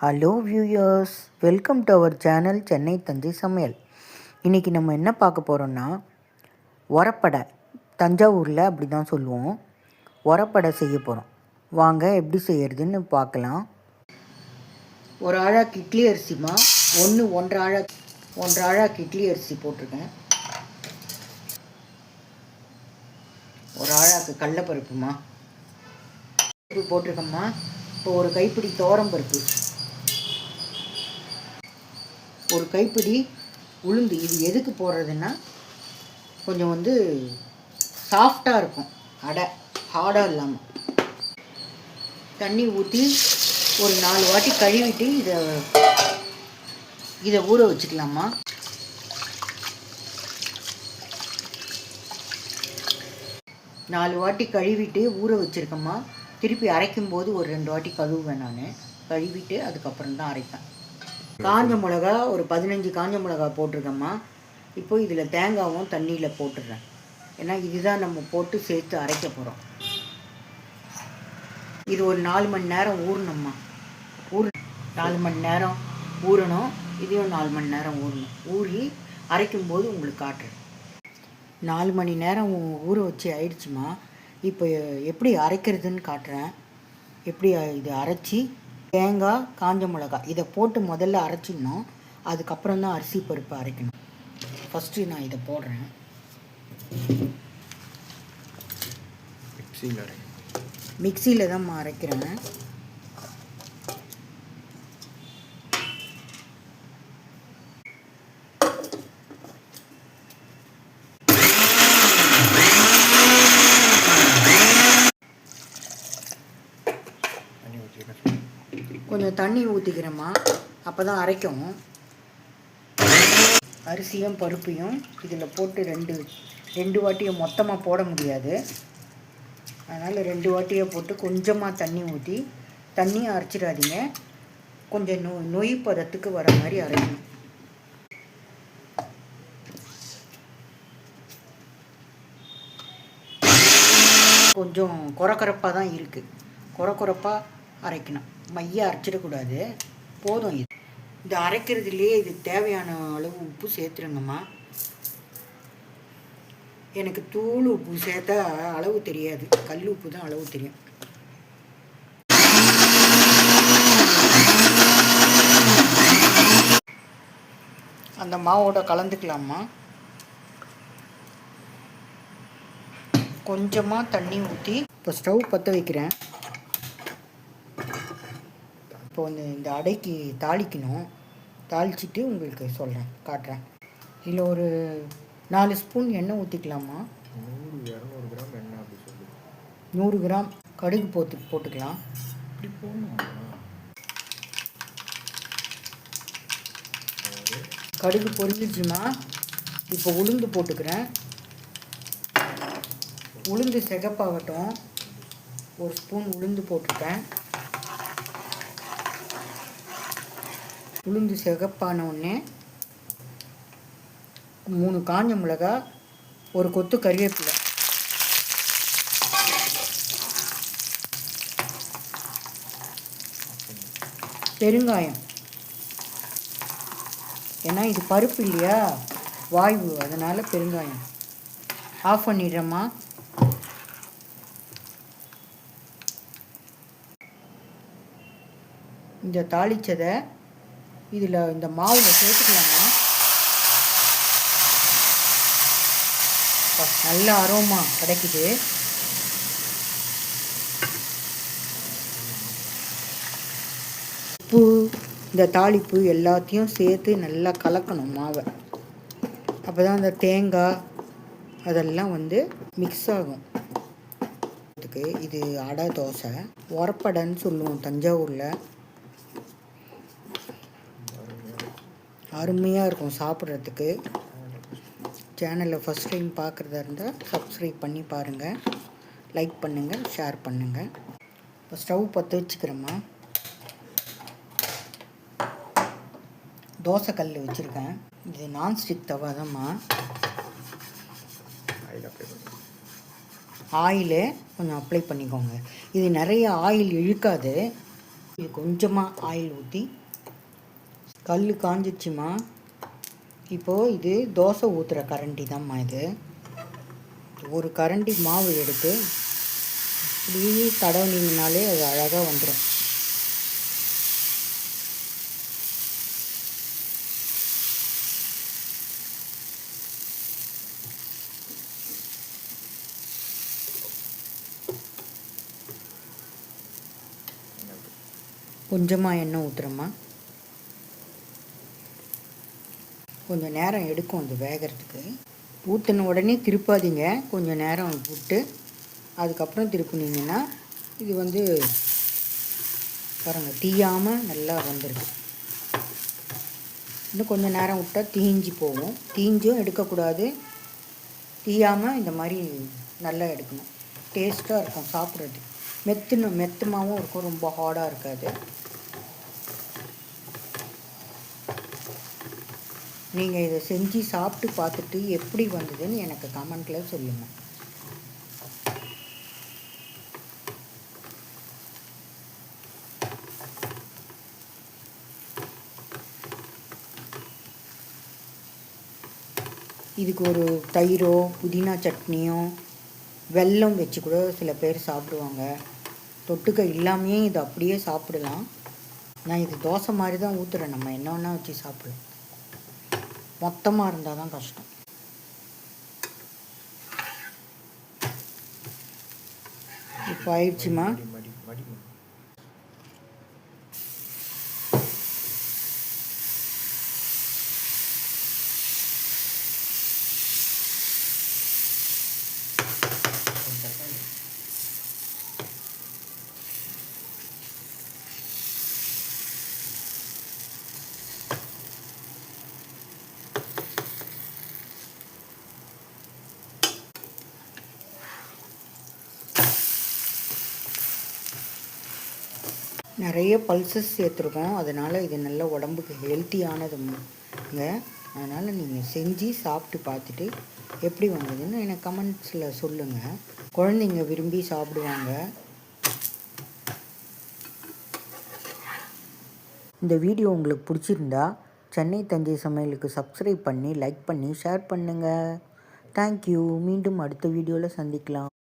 Hello viewers, welcome to our channel Chennai Thanjai சமையல். இன்றைக்கி நம்ம என்ன பார்க்க போகிறோன்னா, உரப்படை. தஞ்சாவூரில் அப்படி தான் சொல்லுவோம். உரப்படை செய்ய போகிறோம். வாங்க எப்படி செய்கிறதுன்னு பார்க்கலாம். ஒரு ஆழாக்கு இட்லி அரிசிமா, ஒன்றரை ஆழாக்கு இட்லி அரிசி போட்டிருக்கேன். ஒரு ஆழாக்கு கடலைப்பருப்புமா போட்டிருக்கேம்மா. இப்போ ஒரு கைப்பிடி துவரம்பருப்பு, ஒரு கைப்பிடி உளுந்து. இது எதுக்கு போடுறதுன்னா, கொஞ்சம் சாஃப்டாக இருக்கும் அடை, ஹார்டாக இல்லாமல். தண்ணி ஊற்றி ஒரு 4 வாட்டி கழுவிட்டு இதை ஊற வச்சுக்கலாமா. நாலு வாட்டி கழுவிட்டு ஊற வச்சுருக்கேம்மா. திருப்பி அரைக்கும்போது ஒரு 2 வாட்டி கழுவுவேன். நான் கழுவிட்டு அதுக்கப்புறம் தான் அரைப்பேன். காஞ்ச மிளகா ஒரு 15 காஞ்ச மிளகா போட்டிருக்கேம்மா. இப்போ இதில் தேங்காயும் தண்ணியில் போட்டுடுறேன். ஏன்னா இதுதான் நம்ம போட்டு சேர்த்து அரைக்க போகிறோம். இது ஒரு 4 மணி நேரம் ஊறணும்மா. 4 மணி நேரம் ஊறணும். இதையும் 4 மணி நேரம் ஊறணும். ஊறி அரைக்கும்போது உங்களுக்கு காட்டுறேன். 4 மணி நேரம் ஊற வச்சு ஆயிடுச்சுமா. இப்போ எப்படி அரைக்கிறதுன்னு காட்டுறேன். எப்படி இது அரைச்சி தேங்காய் காஞ்ச மிளகா இதை போட்டு முதல்ல அரைச்சிடணும். அதுக்கப்புறம் தான் அரிசி பருப்பு அரைக்கணும். ஃபஸ்ட்டு நான் இதை போடுறேன். மிக்சியில் தான் அரைக்கிறேன். கொஞ்சம் தண்ணி ஊற்றிக்கிறேம்மா, அப்போ தான் அரைக்கும். அரிசியும் பருப்பையும் இதில் போட்டு ரெண்டு வாட்டியை மொத்தமாக போட முடியாது. அதனால் 2 வாட்டியை போட்டு கொஞ்சமாக தண்ணி ஊற்றி, தண்ணியை அரைச்சிடாதீங்க. கொஞ்சம் நொய் பதத்துக்கு வர மாதிரி அரைக்கணும். கொஞ்சம் குறக்குறப்பாக தான் இருக்குது. குறப்பாக அரைக்கணும். மைய அரைச்சிடக்கூடாது. போதும். இது அரைக்கிறதுலேயே இது தேவையான அளவு உப்பு சேர்த்துருங்கம்மா. எனக்கு தூள் உப்பு சேர்த்தா அளவு தெரியாது. கல் உப்பு தான் அளவு தெரியும். அந்த மாவோட கலந்துக்கலாமா. கொஞ்சமாக தண்ணி ஊற்றி இப்போ ஸ்டவ் பற்ற வைக்கிறேன். இப்போ இந்த அடைக்கு தாளிக்கணும். தாளிச்சிட்டு உங்களுக்கு சொல்கிறேன், காட்டுறேன். இதில் ஒரு 4 ஸ்பூன் எண்ணெய் ஊற்றிக்கலாமா. 100-200 கிராம் எண்ணெய் அப்படி சொல்லி 100 கிராம் கடுகு போட்டுக்கலாம். கடுகு பொரிஞ்சிச்சுமா. இப்போ உளுந்து போட்டுக்கிறேன். உளுந்து சிகப்பாகட்டும். 1 ஸ்பூன் உளுந்து போட்டுருக்கேன். உளுந்து சிகப்பான உடனே 3 காஞ்ச மிளகா, ஒரு கொத்து கறிவேப்பிலை, பெருங்காயம். ஏன்னா இது பருப்பு இல்லையா, வாய்வு, அதனால் பெருங்காயம். ஆஃப் பண்ணிடுறேம்மா. இந்த தாளிச்சதை இதில் இந்த மாவில் சேர்த்துக்கலாமா. நல்ல அரோமா கிடைக்குது. உப்பு, இந்த தாளிப்பு எல்லாத்தையும் சேர்த்து நல்லா கலக்கணும் மாவை. அப்போ தான் அந்த தேங்காய் அதெல்லாம் மிக்ஸ் ஆகும். இது அடை தோசை, உரப்படைன்னு சொல்லுவோம் தஞ்சாவூரில். அருமையாக இருக்கும் சாப்பிட்றதுக்கு. சேனலை ஃபஸ்ட் டைம் பார்க்குறதா இருந்தால் சப்ஸ்கிரைப் பண்ணி பாருங்கள், லைக் பண்ணுங்கள், ஷேர் பண்ணுங்கள். இப்போ ஸ்டவ் பற்ற வச்சுக்கிறேம்மா. தோசை கல் வச்சுருக்கேன். இது நான்ஸ்டிக் தவா தான்மா. ஆயிலு கொஞ்சம் அப்ளை பண்ணிக்கோங்க. இது நிறைய ஆயில் இழுக்காது. இது கொஞ்சமாக ஆயில் ஊற்றி கல் காஞ்சிச்சுமா. இப்போது இது தோசை ஊற்றுற கரண்டி தான்மா. இது ஒரு கரண்டி மாவு எடுத்து இப்படி தடவினீங்கனாலே அது அழகாக வந்துடும். கொஞ்சமாக எண்ணெய் ஊற்றுறோம்மா. கொஞ்சம் நேரம் எடுக்கும் அது வேகிறதுக்கு. ஊற்றின உடனே திருப்பாதீங்க, கொஞ்சம் நேரம் விட்டு அதுக்கப்புறம் திருப்பினீங்கன்னா இது பாருங்கள் தீயாமல் நல்லா வந்துடுது. இன்னும் கொஞ்சம் நேரம் விட்டால் தீஞ்சு போகும். தீஞ்சும் எடுக்கக்கூடாது, தீயாமல் இந்த மாதிரி நல்லா எடுக்கணும். டேஸ்ட்டாக இருக்கும் சாப்பிட்றது. மெத்தமாகவும் இருக்கும், ரொம்ப ஹார்டாக இருக்காது. நீங்கள் இதை செஞ்சு சாப்பிட்டு பார்த்துட்டு எப்படி வந்ததுன்னு எனக்கு கமெண்ட்டில் சொல்லுங்கள். இதுக்கு ஒரு தயிரோ புதினா சட்னியோ வெல்லம் வச்சு கூட சில பேர் சாப்பிடுவாங்க. தொட்டுக்க இல்லாமையே இது அப்படியே சாப்பிடலாம். நான் இது தோசை மாதிரி தான் ஊற்றுறேன். நம்ம என்ன வேணால் வச்சு சாப்பிடலாம். மொத்தமாக இருந்தால் தான் கஷ்டம். இப்போ ஆயிடுச்சுமா. நிறைய பல்சஸ் சேர்த்துருக்கோம், அதனால் இது நல்ல உடம்புக்கு ஹெல்த்தியானதுங்க. அதனால் நீங்கள் செஞ்சு சாப்பிட்டு பார்த்துட்டு எப்படி வந்ததுன்னு எனக்கு கமெண்ட்ஸில் சொல்லுங்கள். குழந்தைங்க விரும்பி சாப்பிடுவாங்க. இந்த வீடியோ உங்களுக்கு பிடிச்சிருந்தா சென்னை தஞ்சை சமையலுக்கு சப்ஸ்கிரைப் பண்ணி லைக் பண்ணி ஷேர் பண்ணுங்கள். தேங்க்யூ. மீண்டும் அடுத்த வீடியோவில் சந்திக்கலாம்.